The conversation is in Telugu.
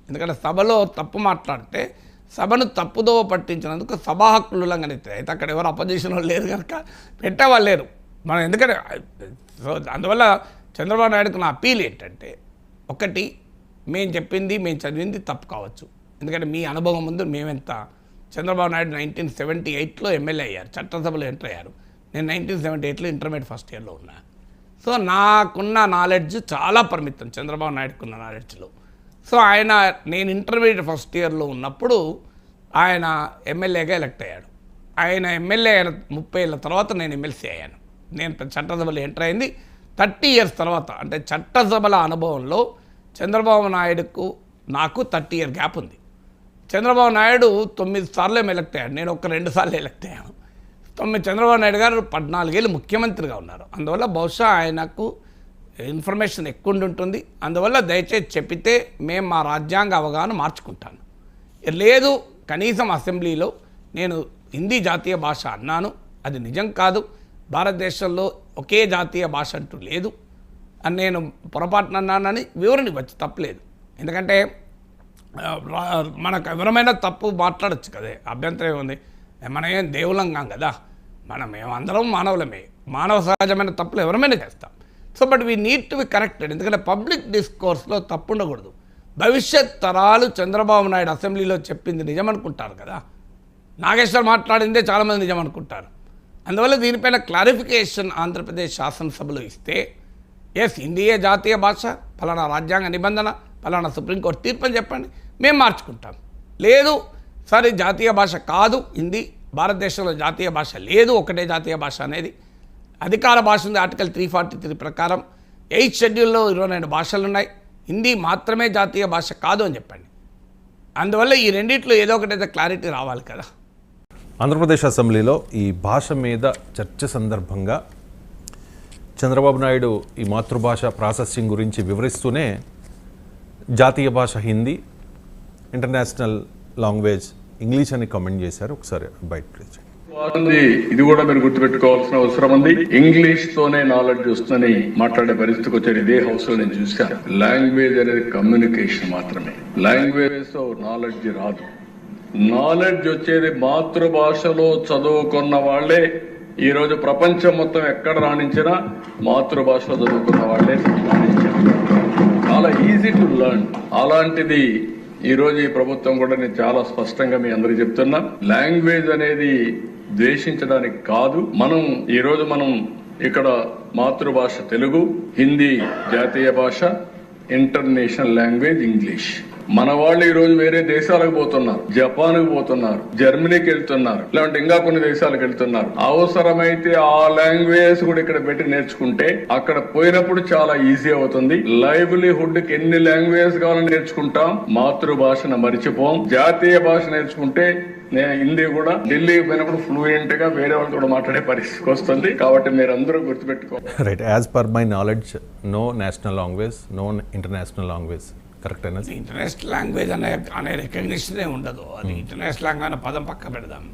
ఎందుకంటే సభలో తప్పు మాట్లాడితే సభను తప్పుదో పట్టించినందుకు సభా హక్కులు ఉల్లంఘన అవుతాయి. అయితే అక్కడ ఎవరు అపోజిషన్ లేరు కనుక పెట్టేవాళ్ళు లేరు. మనం ఎందుకంటే సో అందువల్ల చంద్రబాబు నాయుడుకు నా అపీల్ ఏంటంటే, ఒకటి, మేము చెప్పింది మేము చదివింది తప్పు కావచ్చు. ఎందుకంటే మీ అనుభవం ముందు మేమెంత, చంద్రబాబు నాయుడు 1978లో ఎమ్మెల్యే అయ్యారు, చట్టసభలో ఎంటర్ అయ్యారు. నేను 1978లో ఇంటర్మీడియట్ ఫస్ట్ ఇయర్లో ఉన్నా. సో నాకున్న నాలెడ్జ్ చాలా పరిమితం చంద్రబాబు నాయుడుకున్న నాలెడ్జ్లో. సో నేను ఇంటర్మీడియట్ ఫస్ట్ ఇయర్లో ఉన్నప్పుడు ఆయన ఎమ్మెల్యేగా ఎలక్ట్ అయ్యాడు. ఆయన ఎమ్మెల్యే అయిన 30 ఏళ్ళ తర్వాత నేను ఎమ్మెల్సీ అయ్యాను. నేను చట్టసభలో ఎంటర్ అయింది 30 ఇయర్స్ తర్వాత. అంటే చట్టసభల అనుభవంలో చంద్రబాబు నాయుడుకు నాకు 30 ఇయర్ గ్యాప్ ఉంది. చంద్రబాబు నాయుడు 9 సార్లు ఎలక్ట్ అయ్యాడు, నేను 2 సార్లు ఎలక్ట్ అయ్యాను. చంద్రబాబు నాయుడు గారు 14 ఏళ్ళు ముఖ్యమంత్రిగా ఉన్నారు. అందువల్ల బహుశా ఆయనకు ఇన్ఫర్మేషన్ ఎక్కువ ఉంటుంది. అందువల్ల దయచేసి చెప్పితే మేము మా రాజ్యాంగ అవగాహన మార్చుకుంటాను. లేదు, కనీసం అసెంబ్లీలో నేను హిందీ జాతీయ భాష అన్నాను, అది నిజం కాదు, భారతదేశంలో ఒకే జాతీయ భాష అంటూ లేదు అని నేను పొరపాటున అన్నానని వివరణ ఇవ్వచ్చు, తప్పలేదు. ఎందుకంటే మనకు ఎవరమైనా తప్పు మాట్లాడచ్చు కదే, అభ్యంతరం ఏముంది. మనం ఏం దేవులం కాం కదా, మేమందరం మానవులమే, మానవ సహజమైన తప్పులు ఎవరమైనా చేస్తాం. So but we need to be corrected. ఎందుకంటే పబ్లిక్ డిస్కోర్స్లో తప్పు ఉండకూడదు. భవిష్యత్ తరాలు చంద్రబాబు నాయుడు అసెంబ్లీలో చెప్పింది నిజం అనుకుంటారు కదా, నాగేశ్వర్ మాట్లాడిందే చాలామంది నిజం అనుకుంటారు. అందువల్ల దీనిపైన క్లారిఫికేషన్ ఆంధ్రప్రదేశ్ శాసనసభలో ఇస్తే, ఎస్ హిందీయే జాతీయ భాష, ఫలానా రాజ్యాంగ నిబంధన, ఫలానా సుప్రీంకోర్టు తీర్పు అని చెప్పండి, మేము మార్చుకుంటాం. లేదు సరే జాతీయ భాష కాదు హిందీ, భారతదేశంలో జాతీయ భాష లేదు, ఒకటే జాతీయ భాష అనేది అధికార భాష ఉంది. ఆర్టికల్ 343 ప్రకారం 8th షెడ్యూల్లో 22 భాషలు ఉన్నాయి, హిందీ మాత్రమే జాతీయ భాష కాదు అని చెప్పండి. అందువల్ల ఈ రెండిట్లో ఏదో ఒకటైతే క్లారిటీ రావాలి కదా. ఆంధ్రప్రదేశ్ అసెంబ్లీలో ఈ భాష మీద చర్చ సందర్భంగా చంద్రబాబు నాయుడు ఈ మాతృభాష ప్రాసెసింగ్ గురించి వివరిస్తూనే జాతీయ భాష హిందీ, ఇంటర్నేషనల్ లాంగ్వేజ్ ఇంగ్లీష్ అని కామెంట్ చేశారు. ఒకసారి బయట ప్లీజ్. ఇది కూడా మీరు గుర్తుపెట్టుకోవాల్సిన అవసరం ఉంది. ఇంగ్లీష్ తోనే నాలెడ్జ్ వస్తుందని మాట్లాడే పరిస్థితికి వచ్చారు. ఇదే హౌస్ లో నేను చూశాను. లాంగ్వేజ్ అనేది కమ్యూనికేషన్ మాత్రమే, లాంగ్వేజ్ తో నాలెడ్జ్ రాదు. నాలెడ్జ్ వచ్చేది మాతృభాషలో చదువుకున్న వాళ్లే. ఈ రోజు ప్రపంచం మొత్తం ఎక్కడ రాణించినా మాతృభాషలో చదువుకున్న వాళ్లే రాణించారు. చాలా ఈజీ టు లెర్న్. అలాంటిది ఈ రోజు ఈ ప్రభుత్వం కూడా నేను చాలా స్పష్టంగా మీ అందరికి చెప్తున్నా, లాంగ్వేజ్ అనేది ద్వేషించడానికి కాదు. ఈ రోజు మనం ఇక్కడ మాతృభాష తెలుగు, హిందీ జాతీయ భాష, ఇంటర్నేషనల్ లాంగ్వేజ్ ఇంగ్లీష్. మన వాళ్ళు ఈ రోజు వేరే దేశాలకు పోతున్నారు, జపాన్కి పోతున్నారు, జర్మనీకి వెళ్తున్నారు, లేదంటే ఇంకా కొన్ని దేశాలకు వెళ్తున్నారు. అవసరమైతే ఆ లాంగ్వేజ్ కూడా ఇక్కడ పెట్టి నేర్చుకుంటే అక్కడ పోయినప్పుడు చాలా ఈజీ అవుతుంది. లైవ్లీహుడ్ కి ఎన్ని లాంగ్వేజ్ కావాలని నేర్చుకుంటాం, మాతృభాషను మరిచిపోం. జాతీయ భాష నేర్చుకుంటే నేను హిందీ కూడా ఢిల్లీకి పోయినప్పుడు ఫ్లూయెంట్ గా వేరే వాళ్ళతో కూడా మాట్లాడే పరిస్థితికి వస్తుంది. కాబట్టి మీరు అందరూ గుర్తుపెట్టుకోవాలి. Right, as per my knowledge no national language, no international language correct అయినా. ఇంటర్నేషనల్ లాంగ్వేజ్ అనే రికగ్నిషనే ఉండదు. అది ఇంటర్నేషనల్ లాంగ్వేజ్ అనే పదం పక్క పెడదాం.